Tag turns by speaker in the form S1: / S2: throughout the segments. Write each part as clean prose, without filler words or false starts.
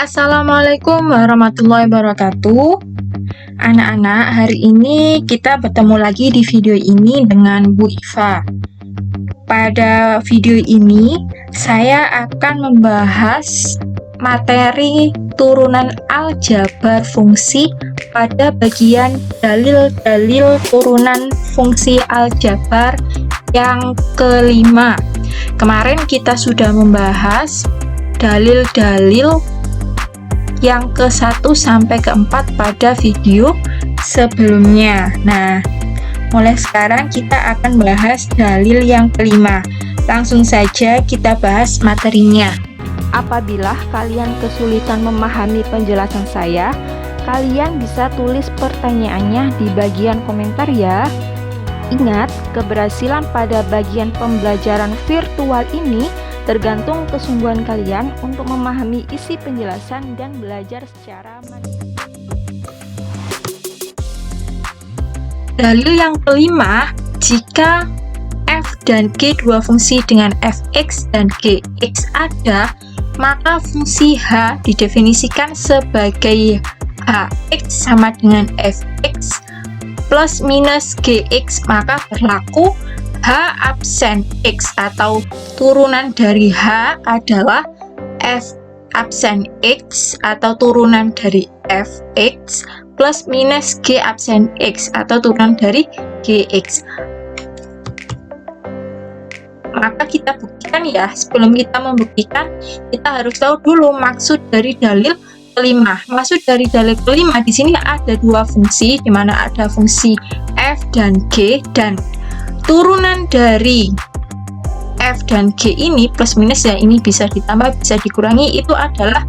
S1: Assalamualaikum warahmatullahi wabarakatuh. Anak-anak, hari ini kita bertemu lagi di video ini dengan Bu Iva. Pada video ini, saya akan membahas materi turunan aljabar fungsi pada bagian dalil-dalil turunan fungsi aljabar yang kelima. Kemarin kita sudah membahas dalil-dalil yang ke-1 sampai ke-4 pada video sebelumnya. Nah, mulai sekarang kita akan bahas dalil yang kelima. Langsung saja kita bahas materinya.
S2: Apabila kalian kesulitan memahami penjelasan saya, kalian bisa tulis pertanyaannya di bagian komentar ya. Ingat, keberhasilan pada bagian pembelajaran virtual ini tergantung kesungguhan kalian untuk memahami isi penjelasan dan belajar secara mandiri.
S1: Dalil yang kelima, jika f dan g dua fungsi dengan fx dan gx ada, maka fungsi h didefinisikan sebagai hx sama dengan fx plus minus gx, maka berlaku h absen x atau turunan dari h adalah f absen x atau turunan dari fx plus minus g absen x atau turunan dari gx. Maka kita buktikan ya. Sebelum kita membuktikan, kita harus tahu dulu maksud dari dalil kelima. Maksud dari dalil kelima di sini ada dua fungsi, di mana ada fungsi f dan g, dan turunan dari f dan g ini plus minus ya, ini bisa ditambah bisa dikurangi, itu adalah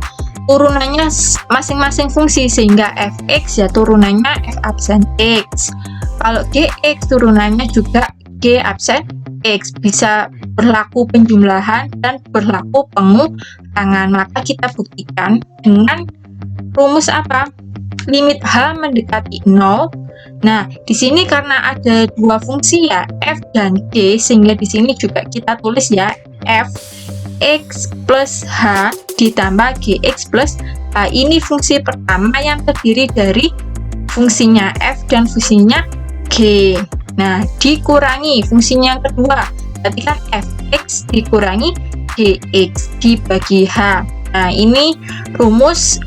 S1: turunannya masing-masing fungsi, sehingga fx ya turunannya f absen x, kalau gx turunannya juga g absen x. Bisa berlaku penjumlahan dan berlaku pengurangan. Maka kita buktikan dengan rumus apa? Limit h mendekati 0. Nah, di sini karena ada dua fungsi ya, f dan g, sehingga di sini juga kita tulis ya f x plus h ditambah gx plus h. Ini fungsi pertama yang terdiri dari fungsinya f dan fungsinya g. Nah, dikurangi fungsinya yang kedua. Berarti kan fx dikurangi gx dibagi h. Nah, ini rumus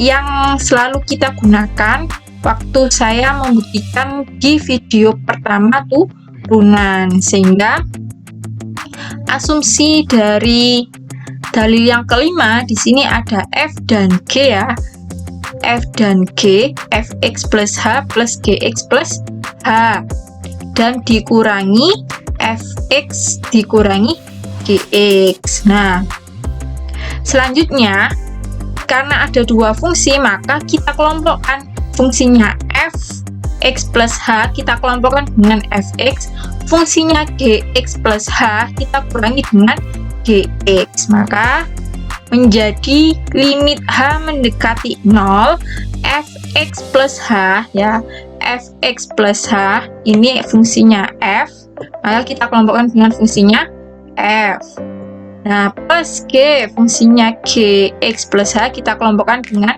S1: yang selalu kita gunakan waktu saya membuktikan di video pertama turunan, sehingga asumsi dari dalil yang kelima di sini ada f dan g ya, f dan g, fx plus h plus gx plus h, dan dikurangi fx dikurangi gx. Nah, selanjutnya karena ada dua fungsi, maka kita kelompokkan fungsinya f x plus h kita kelompokkan dengan fx, fungsinya gx plus h kita kurangi dengan gx, maka menjadi limit h mendekati 0 fx plus h ya, fx plus h ini fungsinya f, maka kita kelompokkan dengan fungsinya f. Nah, plus g fungsinya gx plus h kita kelompokkan dengan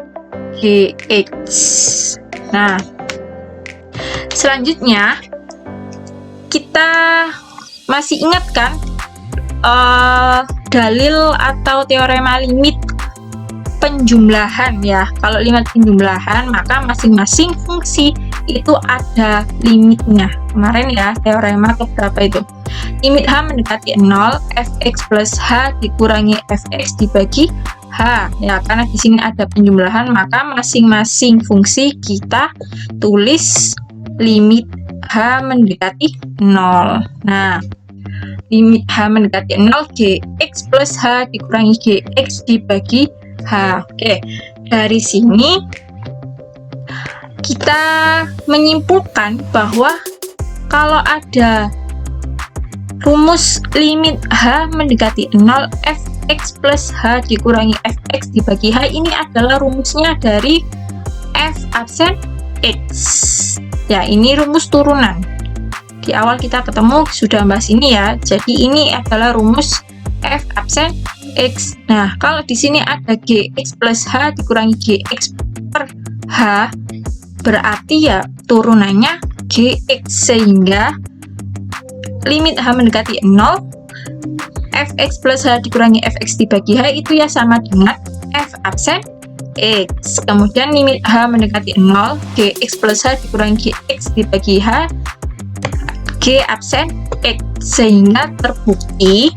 S1: gx. Nah, selanjutnya kita masih ingat kan dalil atau teorema limit penjumlahan ya. Kalau limit penjumlahan, maka masing-masing fungsi itu ada limitnya. Kemarin ya, teorema keberapa itu? Limit h mendekati 0, fx plus h dikurangi fx dibagi h. Ya, karena di sini ada penjumlahan, maka masing-masing fungsi kita tulis limit h mendekati 0. Nah, limit h mendekati 0 gx plus h dikurangi gx dibagi h. Oke, dari sini kita menyimpulkan bahwa kalau ada rumus limit h mendekati 0 fx plus h dikurangi fx dibagi h, ini adalah rumusnya dari f absen x ya. Ini rumus turunan. Di awal kita ketemu sudah bahas ini ya. Jadi ini adalah rumus f absen X. Nah, kalau di sini ada GX plus H dikurangi GX per H, berarti ya turunannya GX, sehingga limit H mendekati 0, Fx plus H dikurangi Fx dibagi H itu ya sama dengan F absen X. Kemudian limit H mendekati 0, Gx plus H dikurangi Gx dibagi H, G absen X, sehingga terbukti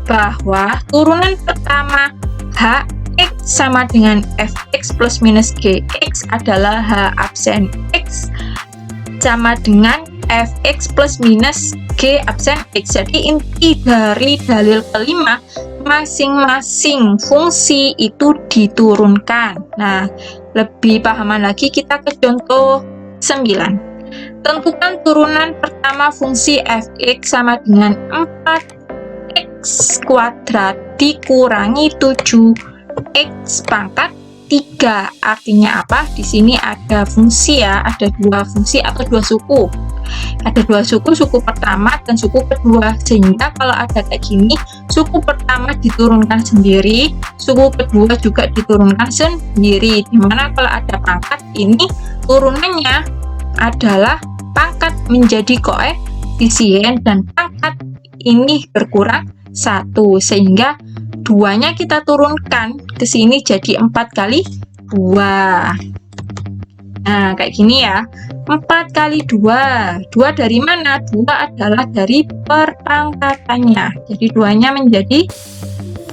S1: bahwa turunan pertama Hx sama dengan Fx plus minus Gx adalah H absen X sama dengan Fx plus minus G absen X. Jadi inti dari dalil kelima, masing-masing fungsi itu diturunkan. Nah, lebih pahaman lagi kita ke contoh 9. Tentukan turunan pertama fungsi Fx sama dengan 4x kuadrat dikurangi 7x pangkat 3. Artinya apa? Di sini ada fungsi ya, ada dua fungsi atau dua suku. Ada dua suku, suku pertama dan suku kedua, sehingga kalau ada kayak gini, suku pertama diturunkan sendiri, suku kedua juga diturunkan sendiri. Dimana kalau ada pangkat, ini turunannya adalah pangkat menjadi koefisien dan pangkat ini berkurang 1, sehingga duanya kita turunkan ke sini jadi 4 kali 2. Nah, kayak gini ya. 4 kali 2. 2 dari mana? 2 adalah dari perpangkatannya. Jadi 2-nya menjadi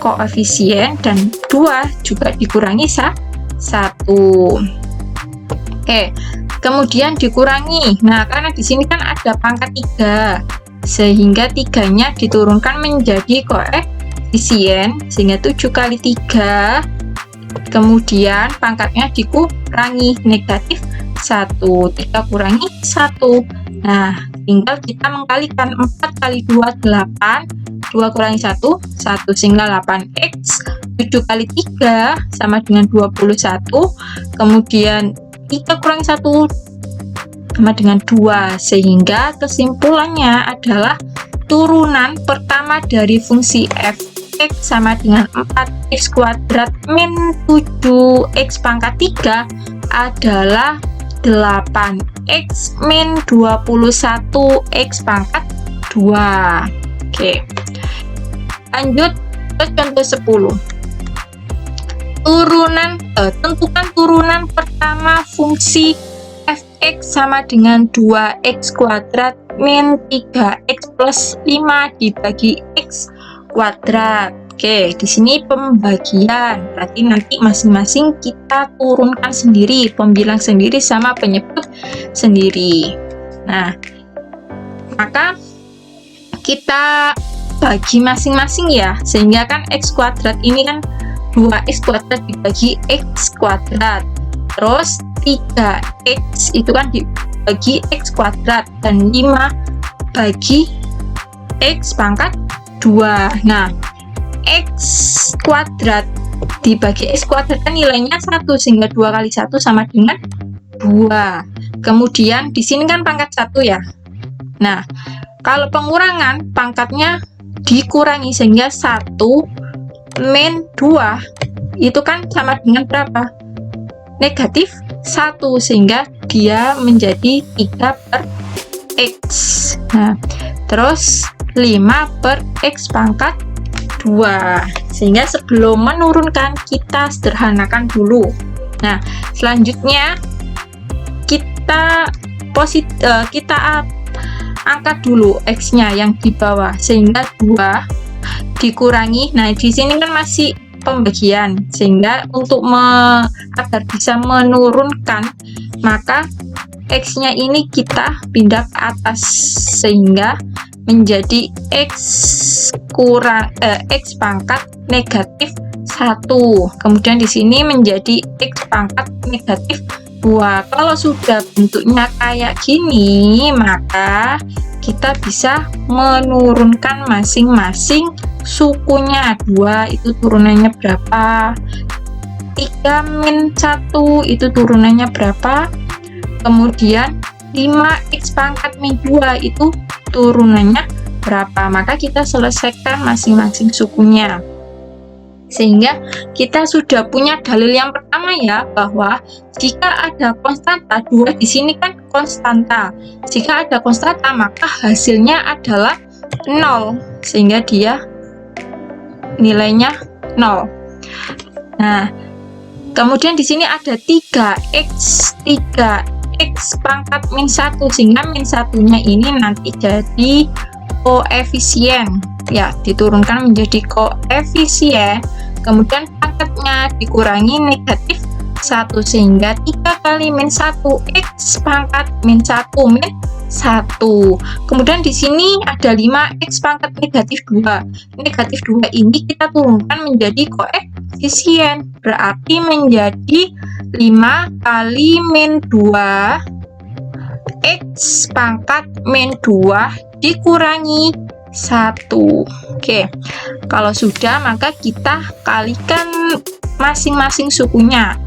S1: koefisien dan 2 juga dikurangi 1. Oke. Kemudian dikurangi. Nah, karena di sini kan ada pangkat 3. Sehingga 3-nya diturunkan menjadi koefisien, sehingga 7 kali 3. Kemudian pangkatnya dikurangi negatif 1, 3 kurangi 1. Nah, tinggal kita mengkalikan 4 kali 2 8, 2 kurangi 1 1, sehingga 8x. 7 kali 3 sama dengan 21, kemudian 3 kurangi 1 sama dengan 2, sehingga kesimpulannya adalah turunan pertama dari fungsi Fx sama dengan 4x kuadrat min 7x pangkat 3 adalah 8x min 21x pangkat 2. Oke. Lanjut ke contoh 10. Tentukan turunan pertama fungsi Fx sama dengan 2x kuadrat min 3x plus 5 dibagi x kuadrat. Oke, di sini pembagian. Berarti nanti masing-masing kita turunkan sendiri, pembilang sendiri sama penyebut sendiri. Nah, maka kita bagi masing-masing ya, sehingga kan x kuadrat ini kan 2x kuadrat dibagi x kuadrat. Terus 3x itu kan dibagi x kuadrat dan 5 bagi x pangkat 2. Nah, x kuadrat dibagi x kuadrat kan nilainya 1, sehingga 2 kali 1 sama dengan 2. Kemudian di sini kan pangkat 1 ya. Nah, kalau pengurangan pangkatnya dikurangi, sehingga 1 min 2 itu kan sama dengan berapa? Negatif 1, sehingga dia menjadi 3 per x. Nah, terus 5 per x pangkat 2. Sehingga sebelum menurunkan kita sederhanakan dulu. Nah, selanjutnya kita angkat dulu x-nya yang di bawah, sehingga 2 dikurangi. Nah, di sini kan masih pembagian, sehingga untuk agar bisa menurunkan, maka x-nya ini kita pindah ke atas, sehingga menjadi x pangkat negatif 1. Kemudian di sini menjadi x pangkat negatif 2. Kalau sudah bentuknya kayak gini, maka kita bisa menurunkan masing-masing sukunya. 2 itu turunannya berapa, 3 min 1 itu turunannya berapa, kemudian 5x pangkat min 2 itu turunannya berapa. Maka kita selesaikan masing-masing sukunya. Sehingga kita sudah punya dalil yang pertama ya, bahwa jika ada konstanta, 2 di sini kan konstanta. Jika ada konstanta maka hasilnya adalah 0, sehingga dia nilainya 0. Nah, kemudian di sini ada 3x pangkat min 1, sehingga min 1-nya ini nanti jadi koefisien ya, diturunkan menjadi koefisien, kemudian pangkatnya dikurangi negatif 1, sehingga 3 kali min 1 x pangkat min 1 min 1. Kemudian di sini ada 5x pangkat negatif 2. Negatif 2 ini kita turunkan menjadi koefisien, berarti menjadi 5 kali min 2 x pangkat min 2 dikurangi 1. Oke, kalau sudah maka kita kalikan masing-masing sukunya.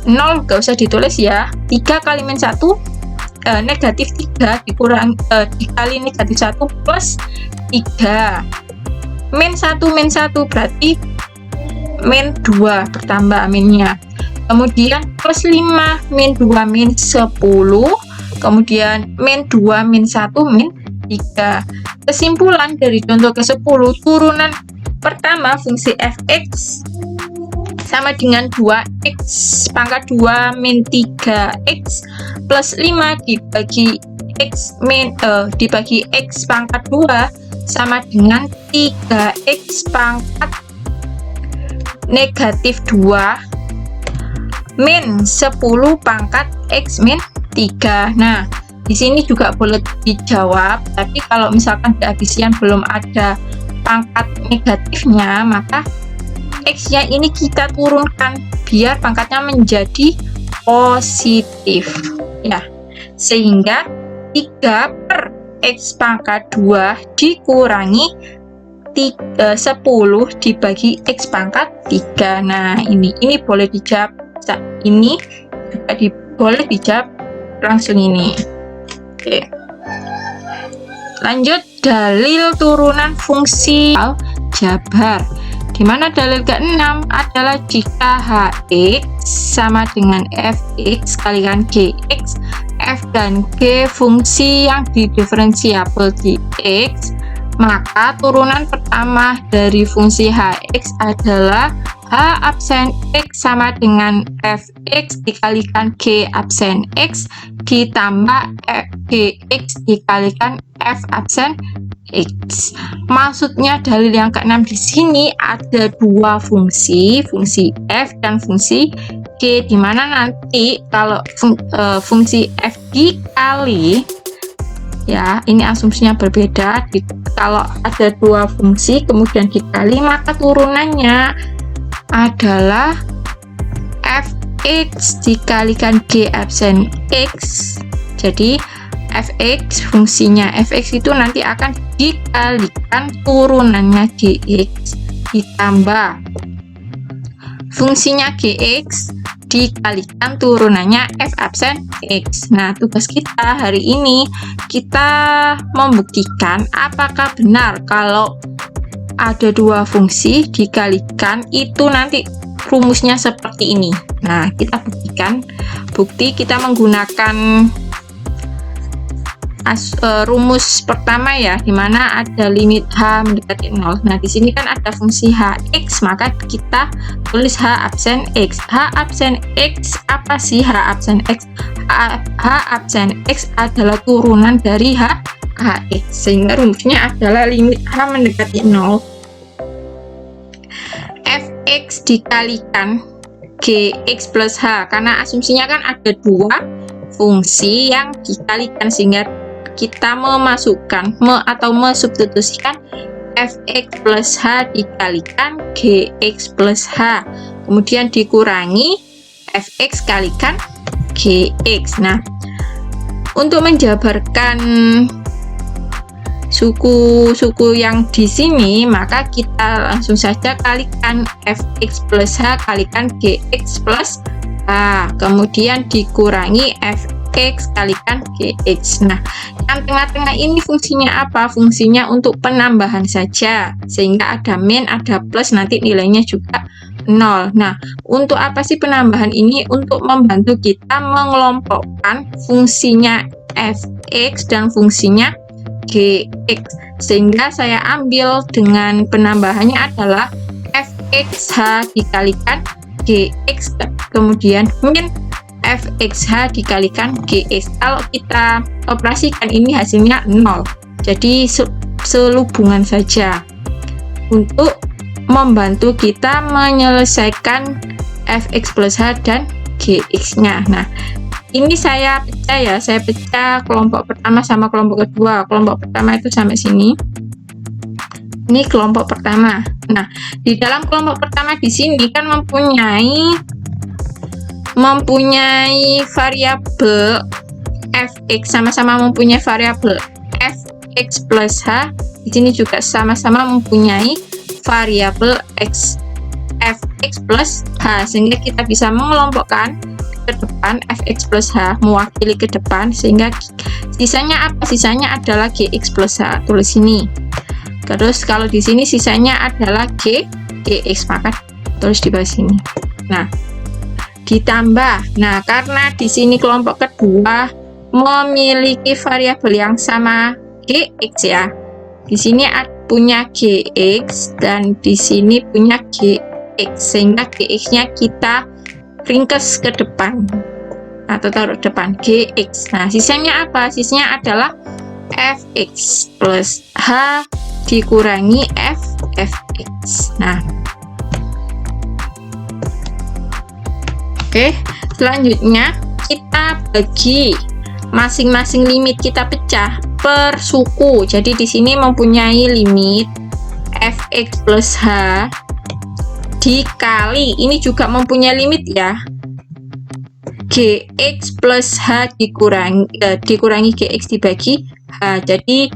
S1: 0 gak usah ditulis ya. 3 kali min 1 negatif 3 dikurangi dikali negatif 1 plus 3. Min 1 berarti min 2 bertambah minnya. Kemudian plus 5 min 2 min 10. Kemudian min 2 min 1 min 3. Kesimpulan dari contoh ke-10, turunan pertama fungsi fx sama dengan 2x pangkat 2 min 3x plus 5 dibagi x pangkat 2 sama dengan 3x pangkat negatif 2 min 10 pangkat x min 3. Nah, di sini juga boleh dijawab, tapi kalau misalkan di efisien belum ada pangkat negatifnya, maka x-nya ini kita turunkan biar pangkatnya menjadi positif ya. Sehingga 3 per x pangkat 2 dikurangi 10 dibagi x pangkat 3. Nah, ini boleh dijawab, ini juga boleh dijawab langsung ini. Oke. Lanjut, dalil turunan fungsi aljabar. Di mana dalil ke-6 adalah jika hx sama dengan fx kalikan gx, f dan g fungsi yang didiferensiabel di x, maka turunan pertama dari fungsi hx adalah h absen x sama dengan fx dikalikan g absen x ditambah gx dikalikan f absen x. Maksudnya dalil yang ke-6 di sini ada dua fungsi f dan fungsi g, di mana nanti kalau fungsi f dikali, ya ini asumsinya berbeda, kalau ada dua fungsi kemudian dikali maka turunannya adalah fx dikalikan g absen x. Jadi fx, fungsinya fx itu nanti akan dikalikan turunannya gx ditambah fungsinya gx dikalikan turunannya f absen x. Nah, tugas kita hari ini kita membuktikan apakah benar kalau ada dua fungsi dikalikan itu nanti rumusnya seperti ini. Nah, kita buktikan. Bukti kita menggunakan rumus pertama ya, dimana ada limit h mendekati 0. Nah, di sini kan ada fungsi hx, maka kita tulis h absen x. H absen x apa sih h absen x? H absen x adalah turunan dari hx, sehingga rumusnya adalah limit h mendekati 0 fx dikalikan gx plus h, karena asumsinya kan ada dua fungsi yang dikalikan, sehingga kita memasukkan atau mensubstitusikan fx plus h dikalikan gx plus h, kemudian dikurangi fx kalikan gx. Nah, untuk menjabarkan suku-suku yang di sini, maka kita langsung saja kalikan fx plus h kalikan gx plus h, kemudian dikurangi fx kalikan gx. Nah, yang tengah-tengah ini fungsinya apa? Fungsinya untuk penambahan saja, sehingga ada min, ada plus, nanti nilainya juga 0. Nah, untuk apa sih penambahan ini? Untuk membantu kita mengelompokkan fungsinya fx dan fungsinya gx, sehingga saya ambil dengan penambahannya adalah fxh dikalikan gx, kemudian min fxh dikalikan gx. Kalau kita operasikan ini hasilnya 0, jadi selubungan saja untuk membantu kita menyelesaikan fx plus h dan gx nya. Nah, ini saya pecah ya, saya pecah kelompok pertama sama kelompok kedua. Kelompok pertama itu sampai sini, ini kelompok pertama. Nah, di dalam kelompok pertama di sini kan mempunyai variabel fx, sama-sama mempunyai variabel fx plus h. Di sini juga sama-sama mempunyai variabel fx plus h, sehingga kita bisa mengelompokkan ke depan fx plus h, mewakili ke depan, sehingga sisanya apa? Sisanya adalah gx plus h, tulis sini. Terus kalau di sini sisanya adalah gx, maka tulis di bawah sini. Nah, ditambah. Nah, karena di sini kelompok kedua memiliki variabel yang sama gx ya. Di sini punya gx dan di sini punya gx, sehingga gx-nya kita ringkas ke depan atau taruh depan gx. Nah, sisanya apa? Sisanya adalah fx plus h dikurangi fx. Nah, oke, selanjutnya kita bagi masing-masing limit, kita pecah per suku. Jadi di sini mempunyai limit fx plus h dikali, ini juga mempunyai limit ya, gx plus h dikurangi gx dibagi h. Jadi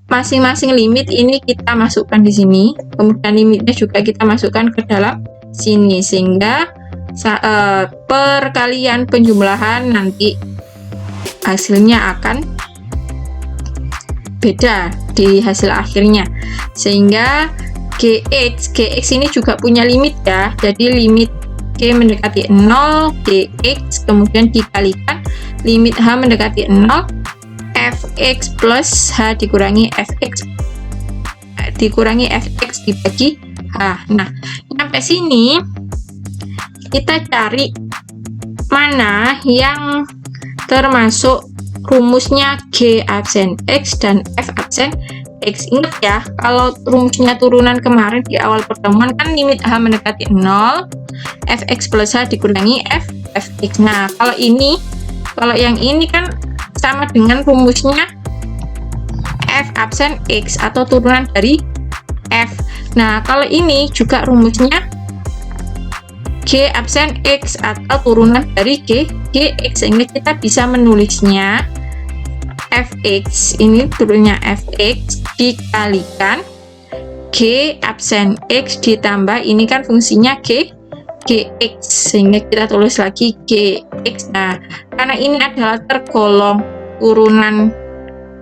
S1: masing-masing limit ini kita masukkan di sini, kemudian limitnya juga kita masukkan ke dalam sini, sehingga perkalian penjumlahan nanti hasilnya akan beda di hasil akhirnya, sehingga gx ini juga punya limit ya. Jadi limit g mendekati 0 gx, kemudian dikalikan limit h mendekati 0 fx plus h dikurangi fx dibagi h. Nah, sampai sini kita cari mana yang termasuk rumusnya g absen x dan f absen x. Ingat ya, kalau rumusnya turunan kemarin di awal pertemuan kan limit h mendekati 0 fx plus h dikurangi fx. Nah, kalau yang ini kan sama dengan rumusnya f absen x atau turunan dari f. Nah, kalau ini juga rumusnya g absen x atau turunan dari gx, sehingga kita bisa menulisnya fx, ini turunnya fx dikalikan g absen x ditambah ini kan fungsinya gx, sehingga kita tulis lagi gx. Nah, karena ini adalah tergolong turunan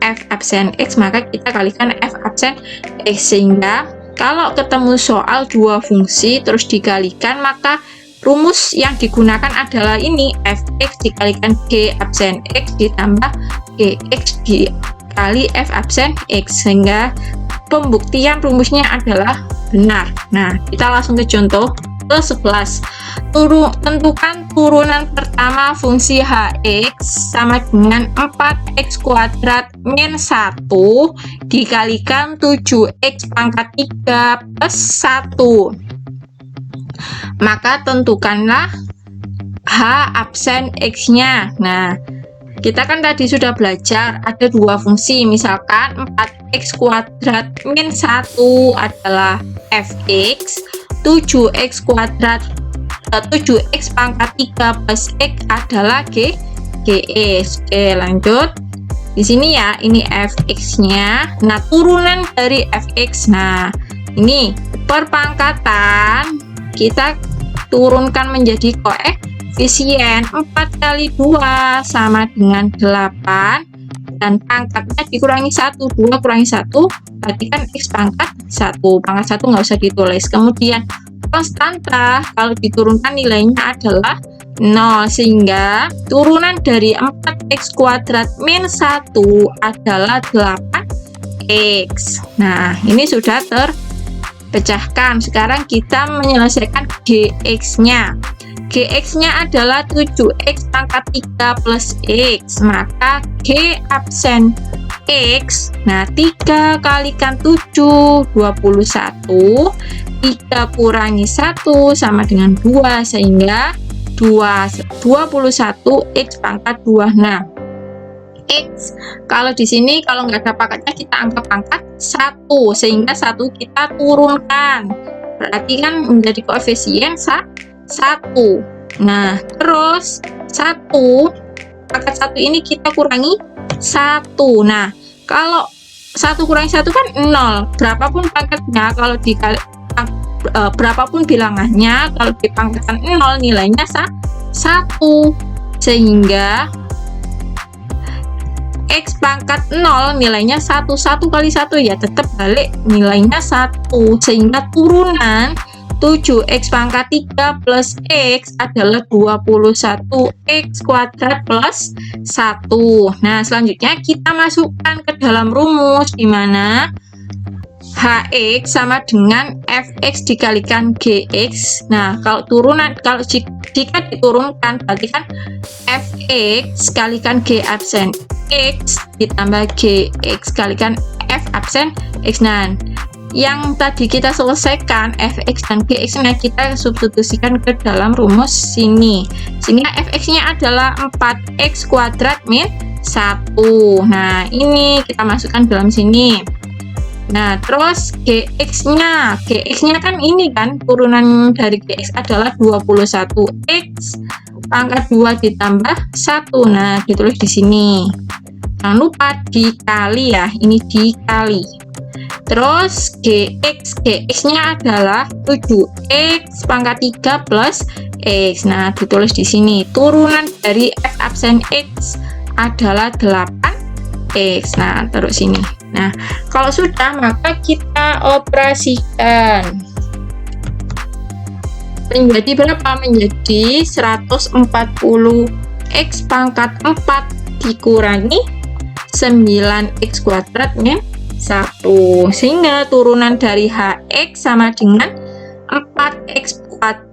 S1: f absen x, maka kita kalikan f absen x, sehingga kalau ketemu soal dua fungsi terus dikalikan, maka rumus yang digunakan adalah ini, fx dikalikan g absen x ditambah gx dikali f absen x, sehingga pembuktian rumusnya adalah benar. Nah, kita langsung ke contoh ke 11. Tentukan turunan pertama fungsi hx sama dengan 4x kuadrat min 1 dikalikan 7x pangkat 3 plus 1. Maka tentukanlah h absen x-nya. Nah, kita kan tadi sudah belajar ada dua fungsi, misalkan 4x kuadrat min 1 adalah fx, 7x kuadrat 7x pangkat 3 plus x adalah gx. Oke, lanjut. Di sini ya, ini fx-nya. Nah, turunan dari fx. Nah, ini perpangkatan kita turunkan menjadi koefisien 4 kali 2 sama dengan 8 dan pangkatnya dikurangi 1, 2 kurangi 1 berarti kan X pangkat 1, pangkat 1 nggak usah ditulis. Kemudian konstanta kalau diturunkan nilainya adalah 0, sehingga turunan dari 4x kuadrat min 1 adalah 8x. Nah, ini sudah terpecahkan. Sekarang kita menyelesaikan gx-nya. Gx-nya adalah 7x pangkat 3 plus x, maka G absen x. Nah, 3 kalikan 7, 21. 3 kurangi 1 sama dengan 2, sehingga 21 x pangkat 2. Nah, x kalau di sini kalau nggak ada pangkatnya kita anggap pangkat 1, sehingga 1 kita turunkan, berarti kan menjadi koefisien 1. Nah, terus 1 pangkat 1 ini kita kurangi 1. Nah, kalau 1 kurangi 1 kan 0, berapapun pangkatnya, kalau dikali berapapun bilangannya, kalau dipangkatkan 0 nilainya 1, sehingga x pangkat 0 nilainya 1 kali 1 ya tetap balik nilainya 1, sehingga turunan 7x pangkat 3 plus x adalah 21x kuadrat plus 1. Nah, selanjutnya kita masukkan ke dalam rumus, di mana hx sama dengan fx dikalikan gx. Nah, kalau jika diturunkan berarti kan fx kalikan g absen x ditambah gx kalikan f absen x. Nah, yang tadi kita selesaikan fx dan gx, nya kita substitusikan ke dalam rumus sini, sehingga fx-nya adalah 4x kuadrat min 1. Nah, ini kita masukkan dalam sini. Nah, terus gx-nya kan ini kan turunan dari gx adalah 21x pangkat 2 ditambah 1. Nah, ditulis di sini. Jangan lupa dikali ya, ini dikali. Terus gx-nya adalah 7x pangkat 3 plus x. Nah, ditulis di sini. Turunan dari f absen x adalah 8x. Nah, terus sini. Nah, kalau sudah maka kita operasikan. Menjadi berapa? Menjadi 140x pangkat 4 dikurangi 9x kuadrat min 1, sehingga turunan dari hx sama dengan 4x kuadrat.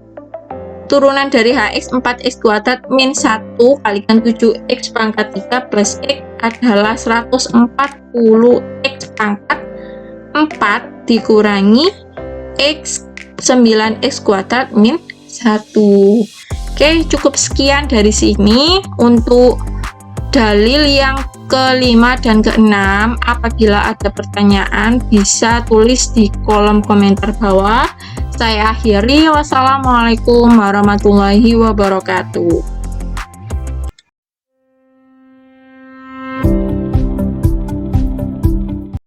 S1: Turunan dari hx 4x kuadrat min 1 kalikan 7x pangkat 3 plus x adalah 140x pangkat 4 dikurangi x 9x kuadrat min 1. Oke, cukup sekian dari sini untuk dalil yang kelima dan keenam. Apabila ada pertanyaan bisa tulis di kolom komentar bawah. Saya akhiri, wassalamualaikum warahmatullahi wabarakatuh.